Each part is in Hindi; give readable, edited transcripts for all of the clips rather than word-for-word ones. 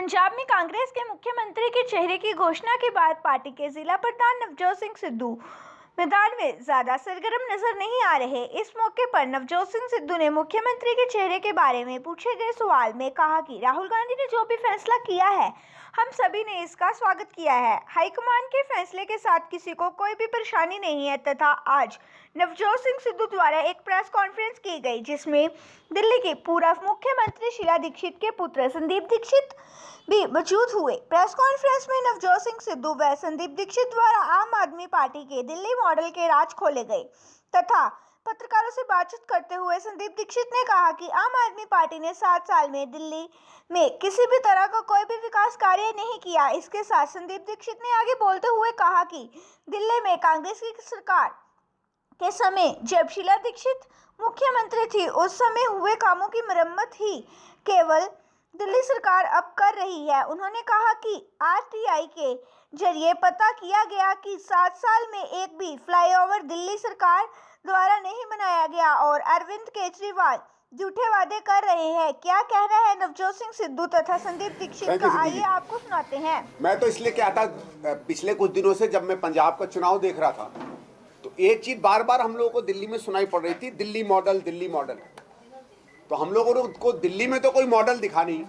पंजाब में कांग्रेस के मुख्यमंत्री के चेहरे की घोषणा के बाद पार्टी के जिला प्रधान नवजोत सिंह सिद्धू मैदान में ज्यादा सरगर्म नजर नहीं आ रहे। इस मौके पर नवजोत सिंह सिद्धू ने मुख्यमंत्री के चेहरे के बारे में पूछे गए सवाल में कहा कि राहुल गांधी ने जो भी फैसला किया है, हम सभी ने इसका स्वागत किया है। हाईकमान के फैसले के साथ किसी को कोई भी परेशानी नहीं है। तथा आज नवजोत सिंह सिद्धू द्वारा एक प्रेस कॉन्फ्रेंस की गई, जिसमें दिल्ली के पूर्व मुख्यमंत्री शीला दीक्षित के पुत्र संदीप दीक्षित भी मौजूद हुए। प्रेस कॉन्फ्रेंस में नवजोत सिंह सिद्धू व संदीप दीक्षित द्वारा आम आदमी पार्टी के दिल्ली मॉडल के राज खोले गए तथा पत्रकारों से बातचीत करते हुए संदीप दीक्षित ने कहा कि आम आदमी पार्टी ने 7 साल में दिल्ली में किसी भी तरह का कोई भी विकास कार्य नहीं किया। इसके साथ संदीप दीक्षित ने आगे बोलते हुए कहा कि दिल्ली में कांग्रेस की सरकार के समय जब शीला दीक्षित मुख्यमंत्री थी, उस समय हुए कामों की मरम्मत ही केवल दिल्ली सरकार अब कर रही है। उन्होंने कहा कि आरटीआई के जरिए पता किया गया कि 7 साल में एक भी फ्लाईओवर दिल्ली सरकार द्वारा नहीं बनाया गया और अरविंद केजरीवाल झूठे वादे कर रहे हैं। क्या कह रहे हैं नवजोत सिंह सिद्धू तथा संदीप दीक्षित का, आइए आपको सुनाते हैं। मैं तो इसलिए क्या था, पिछले कुछ दिनों से जब मैं पंजाब का चुनाव देख रहा था तो एक चीज बार बार हम लोगों को दिल्ली में सुनाई पड़ रही थी, दिल्ली मॉडल, दिल्ली मॉडल। तो हम लोगों को दिल्ली में तो कोई मॉडल दिखा नहीं,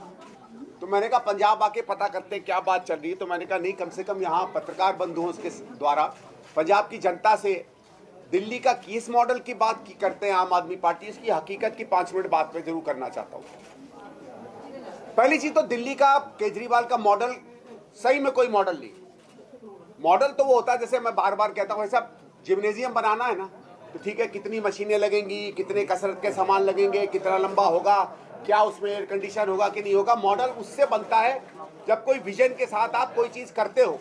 तो मैंने कहा पंजाब आके पता करते हैं क्या बात चल रही है। तो मैंने कहा नहीं, कम से कम यहाँ पत्रकार बंधुओं के द्वारा पंजाब की जनता से दिल्ली का किस मॉडल की बात की करते हैं आम आदमी पार्टी, इसकी हकीकत की 5 मिनट बात पे जरूर करना चाहता हूँ। पहली चीज तो दिल्ली का केजरीवाल का मॉडल सही में कोई मॉडल नहीं। मॉडल तो वो होता है, जैसे मैं बार बार कहता हूँ, ऐसा जिम्नेजियम बनाना है ना, तो ठीक है, कितनी मशीनें लगेंगी, कितने कसरत के सामान लगेंगे, कितना लंबा होगा, क्या उसमें एयर कंडीशन होगा कि नहीं होगा। मॉडल उससे बनता है जब कोई विजन के साथ आप कोई चीज करते हो।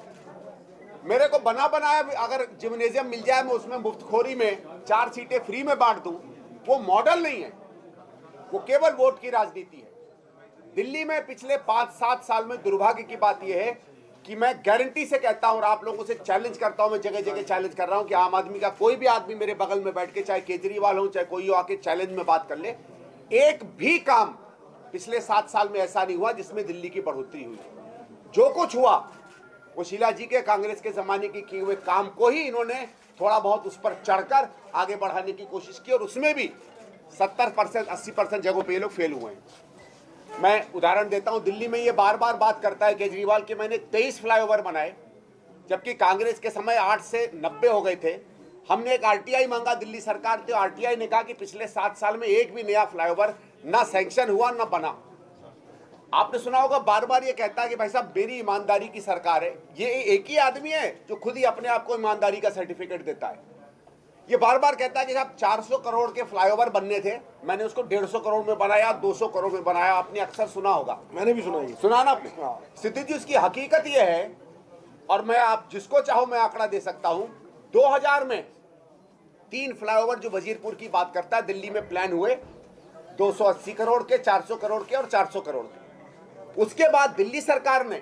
मेरे को बना बनाया अगर जिम्नेजियम मिल जाए, मैं उसमें मुफ्तखोरी में 4 सीटें फ्री में बांट दूं, वो मॉडल नहीं है, वो केवल वोट की राजनीति है। दिल्ली में पिछले 5-7 साल में दुर्भाग्य की बात यह है कि मैं गारंटी से कहता हूं और आप लोगों से चैलेंज करता हूं, मैं जगह जगह चैलेंज कर रहा हूं कि आम आदमी का कोई भी आदमी मेरे बगल में बैठ के, चाहे केजरीवाल हो चाहे कोई हो, आके चैलेंज में बात कर ले, एक भी काम पिछले 7 साल में ऐसा नहीं हुआ जिसमें दिल्ली की बढ़ोतरी हुई। जो कुछ हुआ वो शीला जी के कांग्रेस के जमाने की किए हुए काम को ही इन्होंने थोड़ा बहुत उस पर चढ़कर आगे बढ़ाने की कोशिश की, और उसमें भी 70% 80% जगहों पे ये लोग फेल हुए हैं। मैं उदाहरण देता हूं, दिल्ली में ये बार बार बात करता है केजरीवाल कि मैंने 23 फ्लाईओवर बनाए, जबकि कांग्रेस के समय 8 से 90 हो गए थे। हमने एक आरटीआई मांगा दिल्ली सरकार से, आरटीआई ने कहा कि पिछले 7 साल में एक भी नया फ्लाईओवर ना सैंक्शन हुआ ना बना। आपने सुना होगा, बार बार ये कहता है कि भाई साहब मेरी ईमानदारी की सरकार है। ये एक ही आदमी है जो खुद ही अपने आप को ईमानदारी का सर्टिफिकेट देता है। ये बार बार कहता है कि साहब 400 करोड़ के फ्लाईओवर बनने थे, मैंने उसको 150 करोड़ में बनाया, 200 करोड़ में बनाया। आपने अक्सर सुना होगा, मैंने भी सुना ना आपने। स्थिति जी, उसकी हकीकत ये है, और मैं आप जिसको चाहो मैं आंकड़ा दे सकता हूं। 2000 में 3 फ्लाईओवर जो वजीरपुर की बात करता है, दिल्ली में प्लान हुए 280 करोड़ के, 400 करोड़ के और 400 करोड़ के। उसके बाद दिल्ली सरकार ने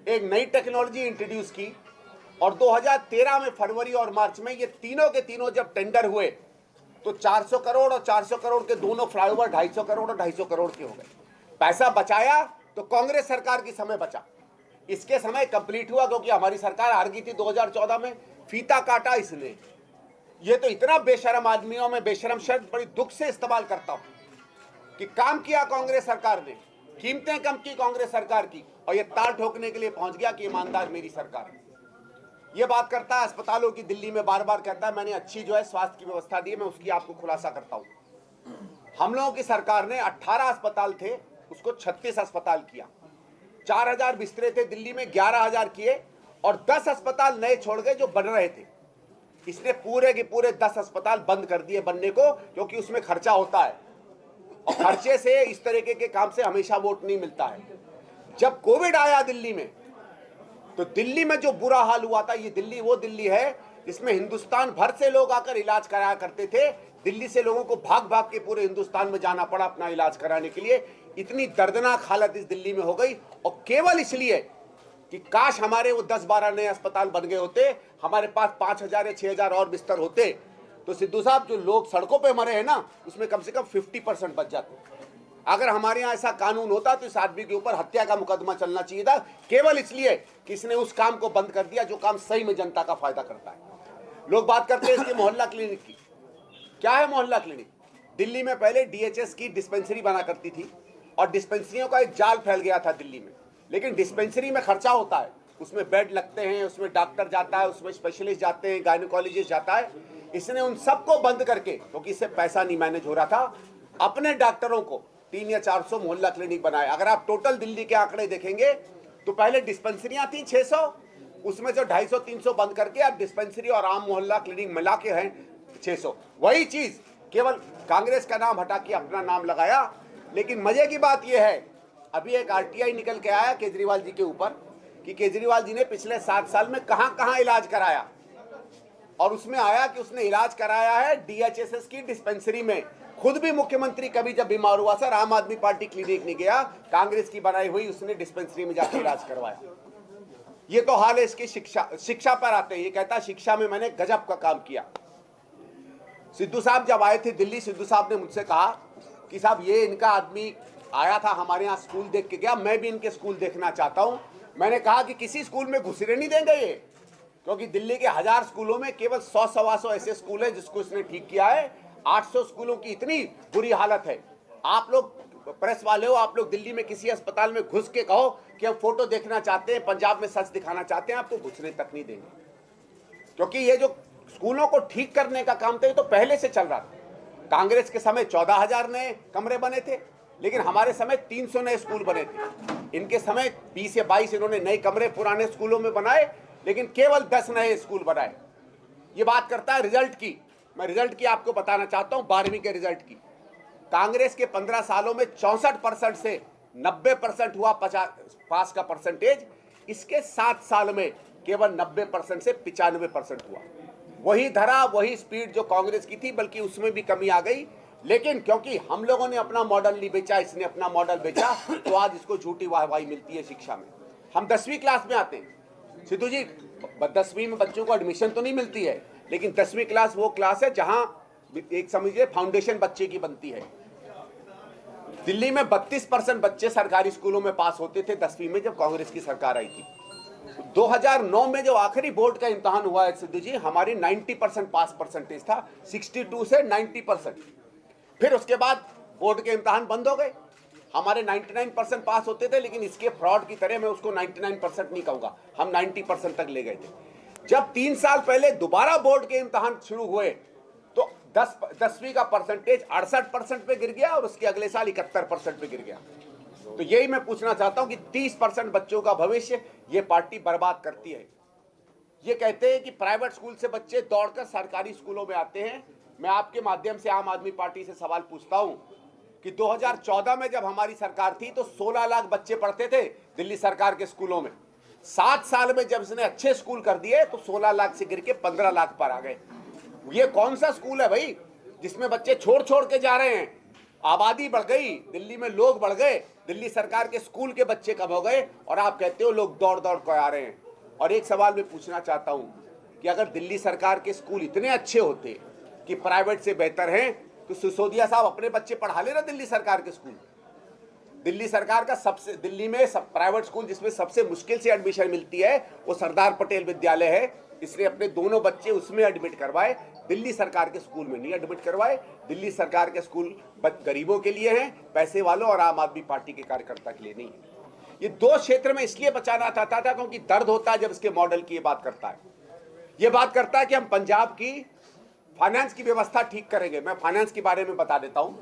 एक नई टेक्नोलॉजी इंट्रोड्यूस की और 2013 में फरवरी और मार्च में ये तीनों के तीनों जब टेंडर हुए तो 400 करोड़ और 400 करोड़ के दोनों फ्लाईओवर 250 करोड़ और 250 करोड़ के हो गए। पैसा बचाया तो कांग्रेस सरकार के समय बचा, इसके समय कंप्लीट हुआ क्योंकि हमारी सरकार हार गई थी 2014 में, फीता काटा इसने। ये तो इतना बेशरम आदमियों में बेशरम शब्द बड़ी दुख से इस्तेमाल करता हूं कि काम किया कांग्रेस सरकार ने, कीमतें कम की कांग्रेस सरकार की, और ये ताल ठोकने के लिए पहुंच गया कि ईमानदार मेरी सरकार है। ये बात करता है अस्पतालों की, दिल्ली में बार बार कहता है मैंने अच्छी जो है स्वास्थ्य की व्यवस्था दी है। मैं उसकी आपको खुलासा करता हूं। हम लोगों की सरकार ने 18 अस्पताल थे, उसको 36 अस्पताल किया। 4000 बिस्तरे थे दिल्ली में, 11000 किए, और 10 अस्पताल नए छोड़ गए जो बन रहे थे। इसने पूरे के पूरे 10 अस्पताल बंद कर दिए बनने को, क्योंकि उसमें खर्चा होता है और खर्चे से, इस तरीके के काम से हमेशा वोट नहीं मिलता है। जब कोविड आया दिल्ली में, तो दिल्ली में जो बुरा हाल हुआ था, ये दिल्ली वो दिल्ली है जिसमें हिंदुस्तान भर से लोग आकर इलाज कराया करते थे। दिल्ली से लोगों को भाग भाग के पूरे हिंदुस्तान में जाना पड़ा अपना इलाज कराने के लिए। इतनी दर्दनाक हालत इस दिल्ली में हो गई, और केवल इसलिए कि काश हमारे वो 10-12 नए अस्पताल बन गए होते, हमारे पास 5000 या 6000 और बिस्तर होते, तो सिद्धू साहब जो लोग सड़कों पे मरे हैं ना, उसमें कम से कम 50% बच जाते। अगर हमारे यहाँ ऐसा कानून होता तो इस आदमी के ऊपर हत्या का मुकदमा चलना चाहिए था, केवल इसलिए कि इसने उस काम को बंद कर दिया जो काम सही में जनता का फायदा करता है। लोग बात करते हैं इसके मोहल्ला क्लिनिक की। क्या है मोहल्ला क्लिनिक? दिल्ली में पहले डीएचएस की डिस्पेंसरी बना करती थी और डिस्पेंसरियों का एक जाल फैल गया था दिल्ली में। लेकिन डिस्पेंसरी में खर्चा होता है, उसमें बेड लगते हैं, उसमें डॉक्टर जाता है, उसमें स्पेशलिस्ट जाते हैं, गायनोकोलॉजिस्ट जाता है। इसने उन सबको बंद करके, क्योंकि इससे पैसा नहीं मैनेज हो रहा था, अपने डॉक्टरों को 300 या 400 मोहल्ला क्लिनिक बनाए। अगर आप टोटल दिल्ली के आंकड़े देखेंगे तो पहले डिस्पेंसरियां थी 600, उसमें से 250-300 बंद करके अब डिस्पेंसरी और आम मोहल्ला क्लिनिक मिला के हैं 600। वही चीज केवल कांग्रेस का नाम हटा के अपना नाम लगाया। लेकिन मजे की बात यह है, अभी एक आरटीआई निकल के आया केजरीवाल जी के ऊपर कि केजरीवाल जी ने पिछले 7 साल में कहां कहां इलाज कराया, और उसमें आया कि उसने इलाज कराया है डीएचएसएस की डिस्पेंसरी में। खुद भी मुख्यमंत्री कभी जब बीमार हुआ सर, आम आदमी पार्टी क्लिनिक नहीं गया, कांग्रेस की बनाई हुई उसने डिस्पेंसरी में जाकर इलाज करवाया। ये तो हाल है इसकी। शिक्षा पर आते हैं, ये कहता शिक्षा में मैंने गजब का काम किया। सिद्धू साहब जब आए थे दिल्ली, सिद्धू साहब ने मुझसे कहा कि साहब ये इनका आदमी आया था हमारे यहाँ, स्कूल देख के गया, मैं भी इनके स्कूल देखना चाहता हूँ। मैंने कहा कि किसी स्कूल में घुसरे नहीं देंगे ये, क्योंकि दिल्ली के 1000 स्कूलों में केवल 100-125 ऐसे स्कूल हैं जिसको इसने ठीक किया है। 800 स्कूलों की इतनी बुरी हालत है। आप लोग प्रेस वाले हो, आप लोग दिल्ली में किसी अस्पताल में घुस के कहो कि हम फोटो देखना चाहते हैं, पंजाब में सच दिखाना चाहते हैं, आपको घुसने तक नहीं देंगे। क्योंकि ये जो स्कूलों को ठीक करने का काम था ये तो पहले से चल रहा था। कांग्रेस के समय 14,000 नए कमरे बने थे, लेकिन हमारे समय 300 नए स्कूल बने थे। इनके समय 20 या 22 इन्होंने नए कमरे पुराने स्कूलों में बनाए, लेकिन केवल 10 नए स्कूल बनाए। ये बात करता है रिजल्ट की। मैं रिजल्ट की आपको बताना चाहता हूं, 12वीं के रिजल्ट की। कांग्रेस के 15 सालों में 64% से 90% हुआ पास का परसेंटेज। इसके 7 साल में केवल 90% से 95% हुआ। वही धरा, वही स्पीड जो कांग्रेस की थी, बल्कि उसमें भी कमी आ गई। लेकिन क्योंकि हम लोगों ने अपना मॉडल नहीं बेचा, इसने अपना मॉडल बेचा, तो आज इसको झूठी वाहवाही मिलती है शिक्षा में। हम 10वीं क्लास में आते हैं सिद्धू जी, 10वीं में बच्चों को एडमिशन तो नहीं मिलती है, लेकिन 10वीं क्लास वो क्लास है जहां एक समझिए फाउंडेशन बच्चे की बनती है। दिल्ली में 32% बच्चे सरकारी स्कूलों में पास होते थे 10वीं में, जब कांग्रेस की सरकार आई थी। 2009 में जो आखिरी बोर्ड का इम्तहान हुआ है सिद्धू जी, हमारी 90% पास परसेंटेज था, 62 से 90%। फिर उसके बाद बोर्ड के इम्तहान बंद हो गए। हमारे 99% पास होते थे, लेकिन इसके फ्रॉड की तरह मैं उसको 99% नहीं कहूंगा, हम 90% तक ले गए थे। जब 3 साल पहले दोबारा बोर्ड के इम्तहान शुरू हुए तो 10वीं का परसेंटेज 68% पे गिर गया और उसके अगले साल 71% पे गिर गया। तो यही मैं पूछना चाहता हूं कि 30% बच्चों का भविष्य ये पार्टी बर्बाद करती है। ये कहते हैं कि प्राइवेट स्कूल से बच्चे दौड़कर सरकारी स्कूलों में आते हैं। मैं आपके माध्यम से आम आदमी पार्टी से सवाल पूछता हूं कि 2014 में जब हमारी सरकार थी तो 16 लाख बच्चे पढ़ते थे दिल्ली सरकार के स्कूलों में। 7 साल में जब इसने अच्छे स्कूल कर दिए तो 16 लाख से गिर के 15 लाख पर आ गए। ये कौन सा स्कूल है भाई जिसमें बच्चे छोड़ छोड़ के जा रहे हैं? आबादी बढ़ गई, दिल्ली में लोग बढ़ गए, दिल्ली सरकार के स्कूल के बच्चे कम हो गए, और आप कहते हो लोग दौड़ दौड़ कर आ रहे हैं। और एक सवाल मैं पूछना चाहता हूं कि अगर दिल्ली सरकार के स्कूल इतने अच्छे होते कि प्राइवेट से बेहतर हैं, तो सिसोदिया साहब अपने बच्चे पढ़ा लेना दिल्ली सरकार के स्कूल। दिल्ली सरकार का सबसे, दिल्ली में प्राइवेट स्कूल जिसमें सबसे मुश्किल से एडमिशन मिलती है वो सरदार पटेल विद्यालय है। इसने अपने दोनों बच्चे उसमें एडमिट करवाए, दिल्ली सरकार के स्कूल में नहीं एडमिट करवाए। दिल्ली सरकार के स्कूल गरीबों के लिए हैं, पैसे वालों और आम आदमी पार्टी के कार्यकर्ता के लिए नहीं है। ये 2 क्षेत्र में इसलिए बचाना चाहता था क्योंकि दर्द होता है जब इसके मॉडल की ये बात करता है। ये बात करता है कि हम पंजाब की फाइनेंस की व्यवस्था ठीक करेंगे। मैं फाइनेंस के बारे में बता देता हूं।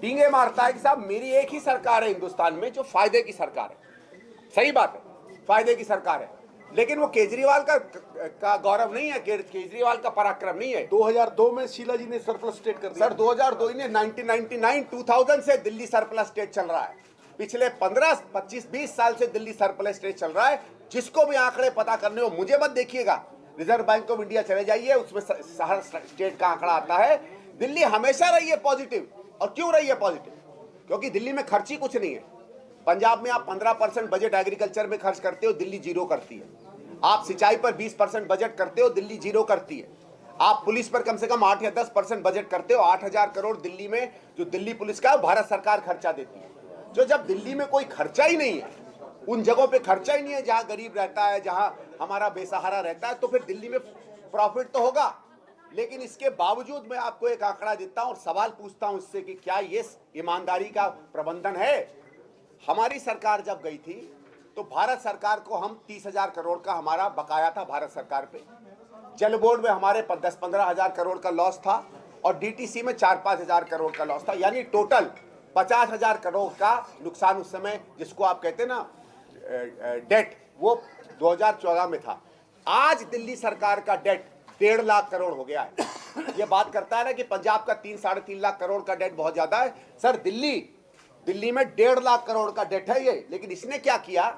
डींगे मारता है कि साहब मेरी एक ही सरकार है हिंदुस्तान में जो फायदे की सरकार है। सही बात है, फायदे की सरकार है, लेकिन वो केजरीवाल का गौरव नहीं है, केजरीवाल का पराक्रम नहीं है। 2002 में शीला जी ने सरप्लस स्टेट कर दिया। सर 2002 ने 1999-2000 से दिल्ली सरप्लस स्टेट चल रहा है। पिछले 15, 25, 20 साल से दिल्ली सरप्लस स्टेट चल रहा है। जिसको भी आंकड़े पता करने हो, मुझे मत देखिएगा, रिजर्व बैंक ऑफ इंडिया चले जाइए, उसमें हर स्टेट का आंकड़ा आता है। दिल्ली हमेशा रही है पॉजिटिव। और क्यों रही है पॉजिटिव? क्योंकि दिल्ली में खर्ची कुछ नहीं है। पंजाब में आप 15% बजट एग्रीकल्चर में खर्च करते हो, दिल्ली 0 करती है। आप सिंचाई पर 20% बजट करते हो, दिल्ली 0 करती है। आप पुलिस पर कम से कम 8 या 10% बजट करते हो। 8,000 करोड़ दिल्ली में जो दिल्ली पुलिस का भारत सरकार खर्चा देती है। जो जब दिल्ली में कोई खर्चा ही नहीं है, उन जगहों पे खर्चा ही नहीं है जहां गरीब रहता है, जहां हमारा बेसहारा रहता है, तो फिर दिल्ली में प्रॉफिट तो होगा। लेकिन इसके बावजूद मैं आपको एक आंकड़ा देता हूं और सवाल पूछता हूं इससे कि क्या ये ईमानदारी का प्रबंधन है? हमारी सरकार जब गई थी तो भारत सरकार को हम 30,000 करोड़ का हमारा बकाया था भारत सरकार पे। जल बोर्ड में हमारे 10-15 हजार करोड़ का लॉस था और डीटीसी में 4-5 हजार करोड़ का लॉस था, यानी टोटल 50,000 करोड़ का नुकसान उस समय, जिसको आप कहते हैं ना डेट, वो 2014 में था। आज दिल्ली सरकार का डेट 1.5 लाख करोड़ हो गया है। ये बात करता है ना कि पंजाब का 3-3.5 लाख करोड़ का डेट बहुत ज्यादा है। सर दिल्ली में 1.5 लाख करोड़ का डेट है ये। लेकिन इसने क्या किया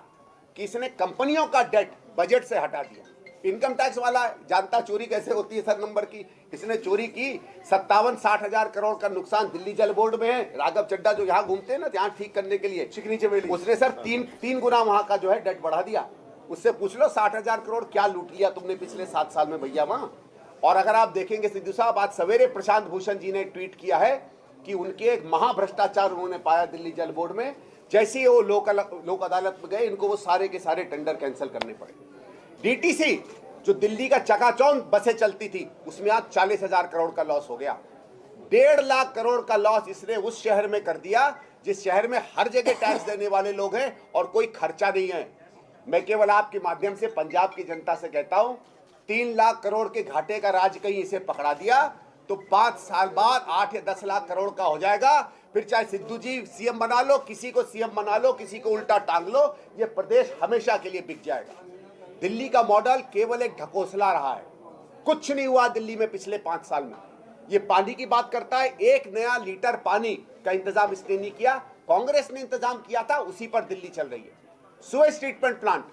कि इसने कंपनियों का डेट बजट से हटा दिया। इनकम टैक्स वाला जानता चोरी कैसे होती है सर नंबर की। इसने चोरी की 57-60 हजार करोड़ का नुकसान दिल्ली जल बोर्ड में है। राघव चड्डा जो यहाँ घूमते हैं ना ध्यान ठीक करने के लिए, चिकनी चमेली, उसने सर तीन गुना वहां का जो है डेट बढ़ा दिया। उससे पूछ लो 60,000 करोड़ क्या लूट लिया तुमने पिछले 7 साल में भैया वहां। और अगर आप देखेंगे सिद्धू साहब, आज सवेरे प्रशांत भूषण जी ने ट्वीट किया है कि उनके एक महाभ्रष्टाचार उन्होंने पाया दिल्ली जल बोर्ड में। जैसे ही वो लोक अदालत में गए, इनको वो सारे के सारे टेंडर कैंसिल करने पड़े। डीटीसी जो दिल्ली का चकाचौंध बसें चलती थी, उसमें आज 40,000 करोड़ का लॉस हो गया। 1.5 लाख करोड़ का लॉस इसने उस शहर में कर दिया जिस शहर में हर जगह टैक्स देने वाले लोग हैं और कोई खर्चा नहीं है। मैं केवल आपके माध्यम से पंजाब की जनता से कहता हूं, 3 लाख करोड़ के घाटे का राज कहीं इसे पकड़ा दिया तो 5 साल बाद 8 या 10 लाख करोड़ का हो जाएगा। फिर चाहे सिद्धू जी सीएम बना लो, किसी को सीएम बना लो, किसी को उल्टा टांग लो, ये प्रदेश हमेशा के लिए बिक जाएगा। दिल्ली का मॉडल केवल एक ढकोसला रहा है। कुछ नहीं हुआ दिल्ली में पिछले 5 साल में। ये पानी की बात करता है, 1 नया लीटर पानी का इंतजाम इसने नहीं किया, कांग्रेस ने इंतजाम किया था, उसी पर दिल्ली चल रही है। सुएज ट्रीटमेंट प्लांट,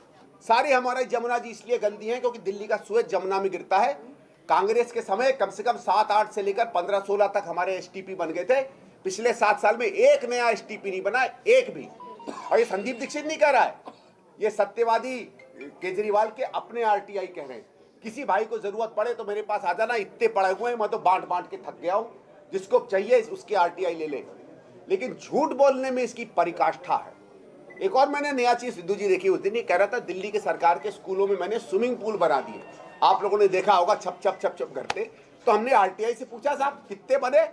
सारी हमारी जमुना जी इसलिए गंदी है क्योंकि दिल्ली का सुएज जमुना में गिरता है। कांग्रेस के समय कम से कम 7-8 से लेकर 15-16 तक हमारे एसटीपी बन गए थे। पिछले 7 साल में एक नया एसटीपी नहीं बना, एक भी। और ये संदीप दीक्षित नहीं कह रहा है, ये सत्यवादी केजरीवाल के अपने आरटीआई कह रहे हैं। किसी भाई को जरूरत पड़े तो मेरे पास आ जाना, इतने पड़े हुए हैं, मैं तो बांट बांट के थक गया हूं। जिसको चाहिए उसके आरटीआई ले ले। लेकिन झूठ बोलने में इसकी परिकाष्ठा है। एक और मैंने नया चीज सिद्धू जी देखी, उस दिन ये कह रहा था दिल्ली के सरकार के स्कूलों में मैंने स्विमिंग पूल बना दिए। आप लोगों ने देखा होगा छप छप छप छप करते। तो हमने आरटीआई से पूछा साहब कितने बने,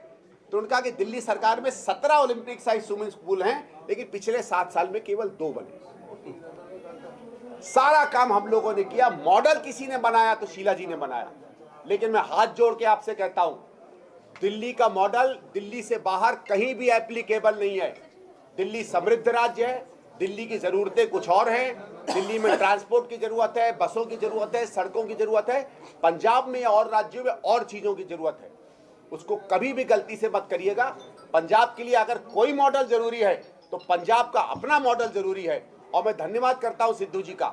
तो उनका कि दिल्ली सरकार में 17 ओलंपिक साइज स्विमिंग पूल हैं, लेकिन पिछले 7 साल में केवल 2 बने। सारा काम हम लोगों ने किया। मॉडल किसी ने बनाया तो शीला जी ने बनाया। लेकिन मैं हाथ जोड़ के आपसे कहता हूं, दिल्ली का मॉडल दिल्ली से बाहर कहीं भी एप्लीकेबल नहीं है। दिल्ली समृद्ध राज्य है, दिल्ली की जरूरतें कुछ और हैं। दिल्ली में ट्रांसपोर्ट की जरूरत है, बसों की जरूरत है, सड़कों की जरूरत है। पंजाब में और राज्यों में और चीजों की जरूरत है। उसको कभी भी गलती से मत करिएगा। पंजाब के लिए अगर कोई मॉडल जरूरी है तो पंजाब का अपना मॉडल जरूरी है। और मैं धन्यवाद करता हूं सिद्धू जी का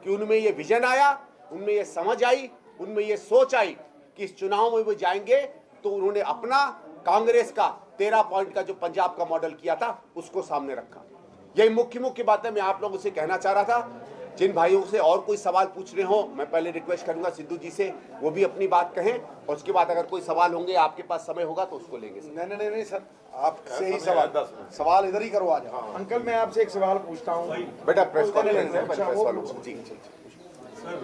कि उनमें ये विजन आया, उनमें ये समझ आई, उनमें ये सोच आई कि इस चुनाव में वो जाएंगे तो उन्होंने अपना कांग्रेस का 13 पॉइंट का जो पंजाब का मॉडल किया था उसको सामने रखा। यही मुख्य बातें मैं आप लोगों से कहना चाह रहा था। जिन भाइयों से और कोई सवाल पूछ रहे हो, मैं पहले रिक्वेस्ट करूंगा सिद्धू जी से वो भी अपनी बात कहें और उसके बाद अगर कोई सवाल होंगे आपके पास समय होगा तो उसको लेंगे। नहीं सर, आपसे ही सवाल इधर ही करो आज। अंकल मैं आपसे एक सवाल पूछता हूँ बेटा, प्रेस कॉन्फ्रेंस है, प्रेस वालों को। जी सर,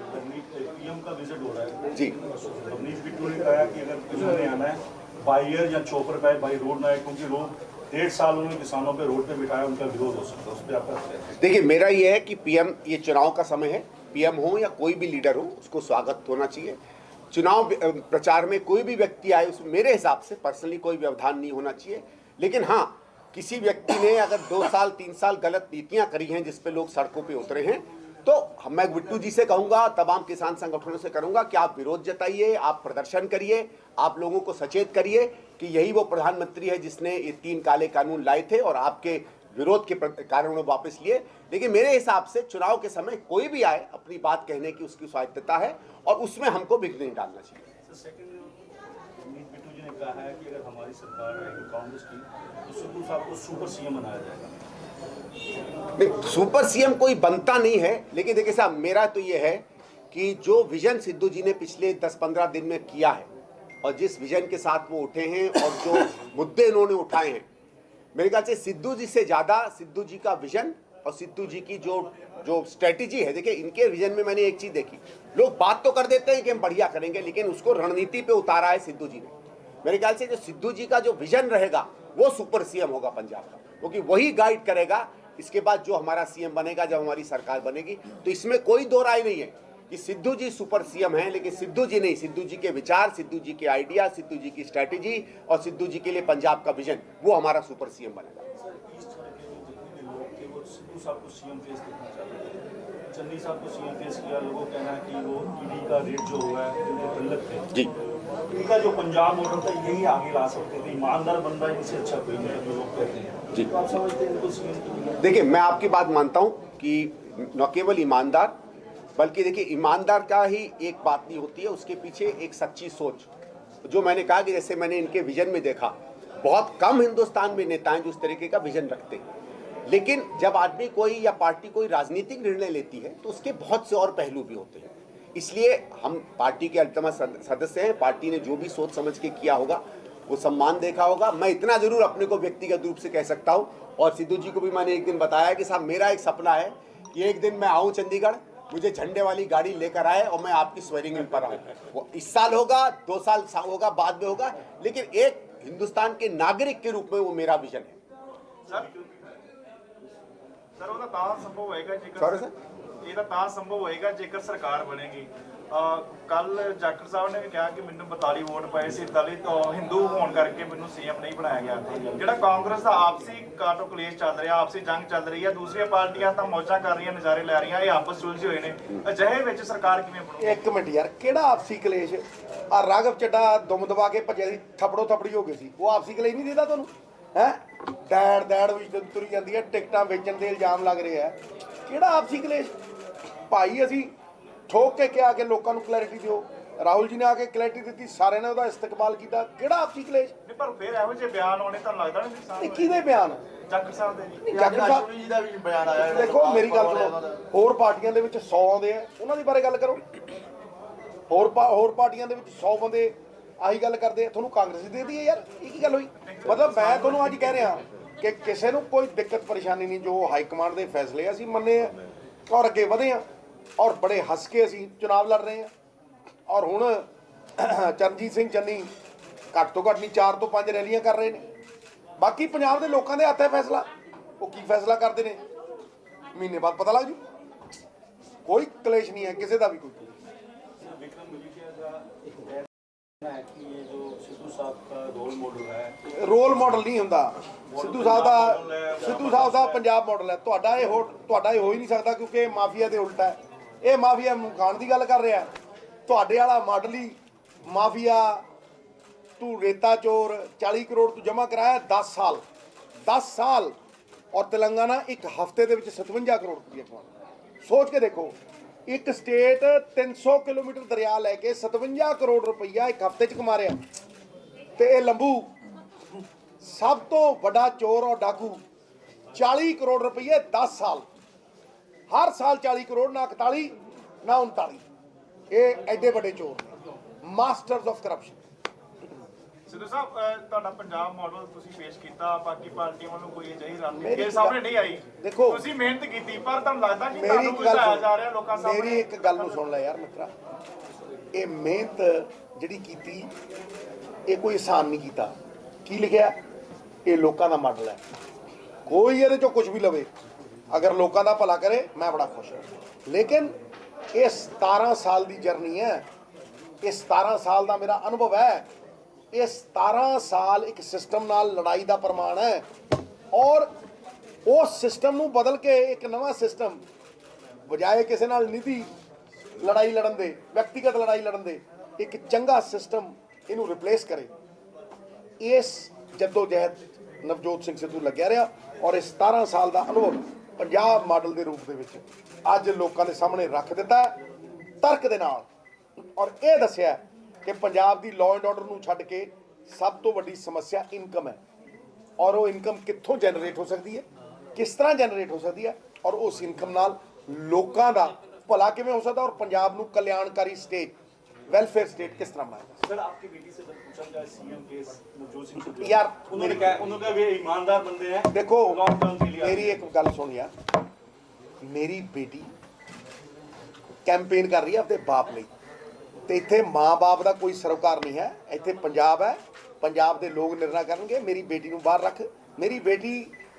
पीएम का विजिट हो रहा है जी। रवनीश बिट्टू ने कहा कि अगर किसानों ने आना है बाई एयर या चोपर का है, बाई रोड ना है, क्योंकि लोग 1.5 साल उन्होंने किसानों पे रोड पे बिठाया, उनका विरोध हो सकता है। उस पर आपका देखिए, मेरा ये है कि पीएम, ये चुनाव का समय है, पीएम हो या कोई भी लीडर हो उसको स्वागत होना चाहिए। चुनाव प्रचार में कोई भी व्यक्ति आए उसमें मेरे हिसाब से पर्सनली कोई व्यवधान नहीं होना चाहिए। लेकिन हाँ, किसी व्यक्ति ने अगर 2 साल 3 साल गलत नीतियां करी हैं जिस पे लोग सड़कों पे उतरे हैं, तो मैं बिट्टू जी से कहूंगा, तमाम किसान संगठनों से करूंगा कि आप विरोध जताइए, आप प्रदर्शन करिए, आप लोगों को सचेत करिए कि यही वो प्रधानमंत्री है जिसने ये 3 काले कानून लाए थे और आपके विरोध के कारण उन्हें वापस लिए। लेकिन मेरे हिसाब से चुनाव के समय कोई भी आए, अपनी बात कहने की उसकी स्वायत्तता है और उसमें हमको विघ्न नहीं डालना चाहिए। बिट्टू जी ने कहा है कि अगर हमारी सरकार रहेगी कांग्रेस की तो सिद्धू साहब को सुपर सीएम बनाया जाएगा। नहीं, सुपर सीएम कोई बनता नहीं है। लेकिन देखिए साहब, मेरा तो ये है कि जो विजन सिद्धू जी ने पिछले 10-15 दिन में किया है और जिस विजन के साथ वो उठे हैं और जो मुद्दे इन्होंने उठाए हैं, मेरे ख्याल से सिद्धू जी से ज़्यादा सिद्धू जी का विजन और सिद्धू जी की जो स्ट्रेटेजी है, देखिए इनके विजन में मैंने एक चीज़ देखी, लोग बात तो कर देते हैं कि हम बढ़िया करेंगे, लेकिन उसको रणनीति पे उतारा है सिद्धू जी ने। मेरे ख्याल से जो सिद्धू जी का जो विजन रहेगा वो सुपर सीएम होगा पंजाब का, क्योंकि वही गाइड करेगा इसके बाद जो हमारा सीएम बनेगा, जब हमारी सरकार बनेगी। तो इसमें कोई दो राय नहीं है कि सिद्धू जी सुपर सीएम हैं, लेकिन सिद्धू जी नहीं, सिद्धू जी के विचार, सिद्धू जी के आइडिया, सिद्धू जी की स्ट्रैटेजी और सिद्धू जी के लिए पंजाब का विजन, वो हमारा सुपर सीएम बनेगा। सिद्धू साहब को सीएम फेस देखना चाहते हैं, चन्नी साहब को सीएम फेस किया, लोगों का कहना है कि वो ईडी का रेट जो हुआ है वो गलत थे जी। इनका जो पंजाब मॉडल था यही आगे ला सकते थे, ईमानदार बंदा इनसे अच्छा कोई नहीं है जो लोग कहते हैं जी। तो आप समझते हैं इनको सीएम? देखिए, मैं आपकी बात मानता हूं कि न केवल ईमानदार, बल्कि देखिए ईमानदार का ही एक बात नहीं होती है, उसके पीछे एक सच्ची सोच। जो मैंने कहा कि जैसे मैंने इनके विजन में देखा, बहुत कम हिंदुस्तान में नेता हैं जो इस तरीके का विजन रखते हैं, लेकिन जब आदमी कोई या पार्टी कोई राजनीतिक निर्णय लेती है तो उसके बहुत से और पहलू भी होते हैं। इसलिए हम पार्टी के अल्तमा सदस्य हैं, पार्टी ने जो भी सोच समझ के किया होगा वो सम्मान देखा होगा। मैं इतना जरूर अपने को व्यक्तिगत रूप से कह सकता हूं, और सिद्धू जी को भी मैंने एक दिन बताया कि साहब मेरा एक सपना है कि एक दिन मैं आऊं चंडीगढ़, मुझे झंडे वाली गाड़ी लेकर आए और मैं आपकी स्वेरिंग इन पर आऊं। वो इस साल होगा, 2 साल होगा, बाद में होगा, लेकिन एक हिंदुस्तान के नागरिक के रूप में वो मेरा विजन है। ਸਰ ਉਹਦਾ ਤਾਂ ਸੰਭਵ ਹੋਏਗਾ ਜੇਕਰ Sorry, sir? ਇਹਦਾ ਤਾਂ ਸੰਭਵ ਹੋਏਗਾ ਜੇਕਰ ਸਰਕਾਰ ਬਣੇਗੀ। ਕੱਲ ਜਾਖੜ ਸਾਹਿਬ ਨੇ ਵੀ ਕਿਹਾ ਕਿ ਮੈਨੂੰ 42 ਵੋਟ ਪਏ ਸੀ, ਦਲਿਤ ਹਿੰਦੂ ਹੋਣ ਕਰਕੇ ਮੈਨੂੰ ਸੀਐਮ ਨਹੀਂ ਬਣਾਇਆ ਗਿਆ। ਜਿਹੜਾ ਕਾਂਗਰਸ ਦਾ ਆਪਸੀ ਕਾਟੋ ਕਲੇਸ਼ ਚੱਲ ਰਿਹਾ, ਆਪਸੀ ਜੰਗ ਚੱਲ ਰਹੀ ਹੈ, ਦੂਸਰੀਆਂ ਪਾਰਟੀਆਂ ਤਾਂ ਮੌਜਾਂ ਕਰ ਰਹੀਆਂ, ਨਜ਼ਾਰੇ ਲੈ ਰਹੀਆਂ, ਇਹ ਆਪਸ ਸੁਲਝੇ ਹੋਏ ਨੇ, ਅਜਿਹੇ ਵਿੱਚ ਸਰਕਾਰ ਕਿਵੇਂ ਬਣੂ? ਇੱਕ ਮਿੰਟ ਯਾਰ, ਕਿਹੜਾ ਆਪਸੀ ਕਲੇਸ਼? ਆ ਰਾਘਵ ਚੱਡਾ ਦੁਮ ਦਬਾ ਕੇ ਭੱਜਿਆ ਸੀ, ਥਪੜੋ ਥਪੜੀ ਹੋ ਗਈ ਸੀ, ਉਹ ਆਪਸੀ ਕਲੇਸ਼ ਨਹੀਂ ਦੇਦਾ ਤੁਹਾਨੂੰ? ਹੈ ਦੈੜ ਵੀ ਤੁਰੀ ਜਾਂਦੀ ਹੈ, ਟਿਕਟਾਂ ਵੇਚਣ ਦੇ ਇਲਜ਼ਾਮ ਲੱਗ ਰਹੇ ਆ, ਕਿਹੜਾ ਆਪਸੀ ਕਲੇਸ਼? ਭਾਈ ਅਸੀਂ ਠੋਕ ਕੇ ਕਿਹਾ ਕਿ ਲੋਕਾਂ ਨੂੰ ਕਲੈਰਿਟੀ ਦਿਓ, ਰਾਹੁਲ ਜੀ ਨੇ ਆ ਕੇ ਕਲੈਰਿਟੀ ਦਿੱਤੀ, ਸਾਰਿਆਂ ਨੇ ਉਹਦਾ ਇਸਤਕਬਾਲ ਕੀਤਾ, ਕਿਹੜਾ ਆਪਸੀ ਕਲੇਸ਼? ਪਰ ਫਿਰ ਇਹੋ ਜਿਹੇ ਬਿਆਨ ਆਉਣੇ ਤੁਹਾਨੂੰ ਲੱਗਦਾ ਨਹੀਂ ਕਿਹਦੇ ਬਿਆਨ? ਜਾਖੜ ਸਾਹਿਬ ਦੇ ਜੀ। ਜਾਖੜ ਸਾਹਿਬ ਜੀ ਦਾ ਵੀ ਬਿਆਨ ਆਇਆ। ਦੇਖੋ ਮੇਰੀ ਗੱਲ ਸੁਣੋ, ਹੋਰ ਪਾਰਟੀਆਂ ਦੇ ਵਿੱਚ 100 ਆਉਂਦੇ ਆ, ਉਹਨਾਂ ਦੇ ਬਾਰੇ ਗੱਲ ਕਰੋ। ਹੋਰ ਪਾਰਟੀਆਂ ਦੇ ਵਿੱਚ 100 ਬੰਦੇ ਆਹੀ ਗੱਲ ਕਰਦੇ ਆ, ਤੁਹਾਨੂੰ ਕਾਂਗਰਸ ਦੇ ਦਈਏ ਯਾਰ, ਇਹ ਕੀ ਗੱਲ ਹੋਈ? ਮਤਲਬ ਮੈਂ ਤੁਹਾਨੂੰ ਅੱਜ ਕਹਿ ਰਿਹਾ ਕਿ ਕਿਸੇ ਨੂੰ ਕੋਈ ਦਿੱਕਤ ਪਰੇਸ਼ਾਨੀ ਨਹੀਂ, ਜੋ ਹਾਈ ਕਮਾਂਡ ਦੇ ਫੈਸਲੇ ਅਸੀਂ ਮੰਨੇ ਆ ਔਰ ਅੱਗੇ ਵਧੇ ਆ, ਔਰ ਬੜੇ ਹੱਸ ਕੇ ਅਸੀਂ ਚੁਣਾਵ ਲੜ ਰਹੇ ਆ। ਔਰ ਹੁਣ ਚਰਨਜੀਤ ਸਿੰਘ ਚੰਨੀ ਘੱਟ ਤੋਂ ਘੱਟ ਨਹੀਂ 4 ਤੋਂ 5 ਰੈਲੀਆਂ ਕਰ ਰਹੇ ਨੇ। ਬਾਕੀ ਪੰਜਾਬ ਦੇ ਲੋਕਾਂ ਦੇ ਹੱਥ ਹੈ ਫੈਸਲਾ, ਉਹ ਕੀ ਫੈਸਲਾ ਕਰਦੇ ਨੇ ਮਹੀਨੇ ਬਾਅਦ ਪਤਾ ਲੱਗ ਜੂ। ਕੋਈ ਕਲੇਸ਼ ਨਹੀਂ ਹੈ ਕਿਸੇ ਦਾ ਵੀ। ਕੋਈ ਰੋਲ ਮਾਡਲ ਨਹੀਂ ਹੁੰਦਾ ਸਿੱਧੂ ਸਾਹਿਬ ਦਾ ਪੰਜਾਬ ਮਾਡਲ ਹੈ। ਤੁਹਾਡਾ ਇਹ ਹੋ ਹੀ ਨਹੀਂ ਸਕਦਾ, ਕਿਉਂਕਿ ਇਹ ਮਾਫੀਆ ਦੇ ਉਲਟਾ ਹੈ। ਇਹ ਮਾਫੀਆ ਮੁਕਾਣ ਦੀ ਗੱਲ ਕਰ ਰਿਹਾ, ਤੁਹਾਡੇ ਵਾਲਾ ਮਾਡਲ ਹੀ ਮਾਫੀਆ। ਤੂੰ ਰੇਤਾ ਚੋਰ 40 ਕਰੋੜ ਤੂੰ ਜਮ੍ਹਾਂ ਕਰਾਇਆ 10 ਸਾਲ ਔਰ तेलंगाना ਇੱਕ ਹਫ਼ਤੇ ਦੇ ਵਿੱਚ 57 ਕਰੋੜ ਰੁਪਏ ਕਮਾਉਂਦਾ। ਸੋਚ ਕੇ ਦੇਖੋ, ਇੱਕ ਸਟੇਟ 300 ਕਿਲੋਮੀਟਰ ਦਰਿਆ ਲੈ ਕੇ 57 ਕਰੋੜ ਰੁਪਈਆ ਇੱਕ ਹਫ਼ਤੇ 'ਚ ਕਮਾ ਰਿਹਾ। ਤੇ ਇਹ ਲੰਬੂ ਸਭ ਤੋਂ ਵੱਡਾ ਚੋਰ ਔਰ ਡਾਕੂ 40 ਕਰੋੜ ਰੁਪਈਏ 10 ਸਾਲ, ਹਰ ਸਾਲ 40 ਕਰੋੜ, ਨਾ 41 ਨਾ 39। ਇਹ ਐਡੇ ਵੱਡੇ ਚੋਰ ਨੇ, ਮਾਸਟਰਸ ਆਫ ਕਰਪਸ਼ਨ। ਸਿੱਧੂ ਸਾਹਿਬ, ਤੁਹਾਡਾ ਪੰਜਾਬ ਮਾਡਲ ਤੁਸੀਂ ਪੇਸ਼ ਕੀਤਾ, ਬਾਕੀ ਪਾਰਟੀਆਂ ਵੱਲੋਂ ਕੋਈ ਅਜਿਹੀ ਰਣਨੀਤੀ ਸਾਹਮਣੇ ਨਹੀਂ ਆਈ। ਦੇਖੋ, ਤੁਸੀਂ ਮਿਹਨਤ ਕੀਤੀ, ਪਰ ਤੁਹਾਨੂੰ ਲੱਗਦਾ ਕਿ ਤੁਹਾਨੂੰ ਬੁਝਾਇਆ ਜਾ ਰਿਹਾ ਲੋਕਾਂ ਸਾਹਮਣੇ? ਮੇਰੀ ਇੱਕ ਗੱਲ ਨੂੰ ਸੁਣ ਲੈ ਯਾਰ ਮਿੱਤਰਾ, ਇਹ ਮਿਹਨਤ ਜਿਹੜੀ ਕੀਤੀ ਇਹ ਕੋਈ ਆਸਾਨ ਨਹੀਂ ਕੀਤਾ। ਕੀ ਲਿਖਿਆ? ਇਹ ਲੋਕਾਂ ਦਾ ਮਾਡਲ ਹੈ। ਕੋਈ ਇਹਦੇ ਚੋਂ ਕੁਝ ਵੀ ਲਵੇ, ਅਗਰ ਲੋਕਾਂ ਦਾ ਭਲਾ ਕਰੇ ਮੈਂ ਬੜਾ ਖੁਸ਼ ਹਾਂ। ਲੇਕਿਨ ਇਹ 17 ਸਾਲ ਦੀ ਜਰਨੀ ਹੈ, ਇਹ 17 ਸਾਲ ਦਾ ਮੇਰਾ ਅਨੁਭਵ ਹੈ। ਇਹ 17 ਸਾਲ ਇੱਕ ਸਿਸਟਮ ਨਾਲ ਲੜਾਈ ਦਾ ਪ੍ਰਮਾਣ ਹੈ, ਔਰ ਉਸ ਸਿਸਟਮ ਨੂੰ ਬਦਲ ਕੇ ਇੱਕ ਨਵਾਂ ਸਿਸਟਮ, ਬਜਾਏ ਕਿਸੇ ਨਾਲ ਨਿੱਜੀ ਲੜਾਈ ਲੜਨ ਦੇ, ਵਿਅਕਤੀਗਤ ਲੜਾਈ ਲੜਨ ਦੇ, ਇੱਕ ਚੰਗਾ ਸਿਸਟਮ ਇਹਨੂੰ ਰਿਪਲੇਸ ਕਰੇ। ਇਸ ਜਦੋਜਹਿਦ ਨਵਜੋਤ ਸਿੰਘ ਸਿੱਧੂ ਲੱਗਿਆ ਰਿਹਾ, ਔਰ ਇਹ 17 ਸਾਲ ਦਾ ਅਨੁਭਵ ਪੰਜਾਬ ਮਾਡਲ ਦੇ ਰੂਪ ਦੇ ਵਿੱਚ ਅੱਜ ਲੋਕਾਂ ਦੇ ਸਾਹਮਣੇ ਰੱਖ ਦਿੱਤਾ ਤਰਕ ਦੇ ਨਾਲ, ਔਰ ਇਹ ਦੱਸਿਆ ਕਿ ਪੰਜਾਬ ਦੀ ਲਾਅ ਐਂਡ ਆਰਡਰ ਨੂੰ ਛੱਡ ਕੇ ਸਭ ਤੋਂ ਵੱਡੀ ਸਮੱਸਿਆ ਇਨਕਮ ਹੈ, ਔਰ ਉਹ ਇਨਕਮ ਕਿੱਥੋਂ ਜਨਰੇਟ ਹੋ ਸਕਦੀ ਹੈ, ਕਿਸ ਤਰ੍ਹਾਂ ਜਨਰੇਟ ਹੋ ਸਕਦੀ ਹੈ, ਔਰ ਉਸ ਇਨਕਮ ਨਾਲ ਲੋਕਾਂ ਦਾ ਭਲਾ ਕਿਵੇਂ ਹੋ ਸਕਦਾ, ਔਰ ਪੰਜਾਬ ਨੂੰ ਕਲਿਆਣਕਾਰੀ ਸਟੇਟ वेलफेयर स्टेट किस तरह बनाएगा। सर आपकी बेटी से जब पूछा जाए सीएम केस नवजोत सिंह सिद्धू, यार, उन्होंने कहा वे ईमानदार बंदे हैं, देखो लॉन्ग टर्म के लिए मेरी एक गल सुन यार, मेरी बेटी कैंपेन कर रही है अपने बाप ਲਈ ਤੇ ਇੱਥੇ ਮਾਂ-ਬਾਪ ਦਾ ਕੋਈ ਸਰੋਕਾਰ ਨਹੀਂ ਹੈ, ਇੱਥੇ ਪੰਜਾਬ ਹੈ, ਪੰਜਾਬ ਦੇ ਲੋਕ ਨਿਰਣਾ ਕਰਨਗੇ। ਮੇਰੀ ਬੇਟੀ ਨੂੰ ਬਾਹਰ ਰੱਖ। ਮੇਰੀ ਬੇਟੀ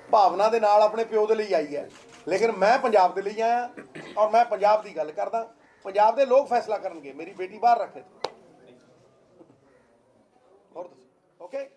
ਭਾਵਨਾ ਦੇ ਨਾਲ ਆਪਣੇ ਪਿਓ ਦੇ ਲਈ ਆਈ ਹੈ, ਲੇਕਿਨ ਮੈਂ ਪੰਜਾਬ ਦੇ ਲਈ ਆਇਆ ਔਰ ਮੈਂ ਪੰਜਾਬ ਦੀ ਗੱਲ ਕਰਦਾ। ਪੰਜਾਬ ਦੇ ਲੋਕ ਫੈਸਲਾ ਕਰਨਗੇ। ਮੇਰੀ ਬੇਟੀ ਬਾਹਰ ਰੱਖ। ਹੋਰ ਦੱਸੋ। ਓਕੇ।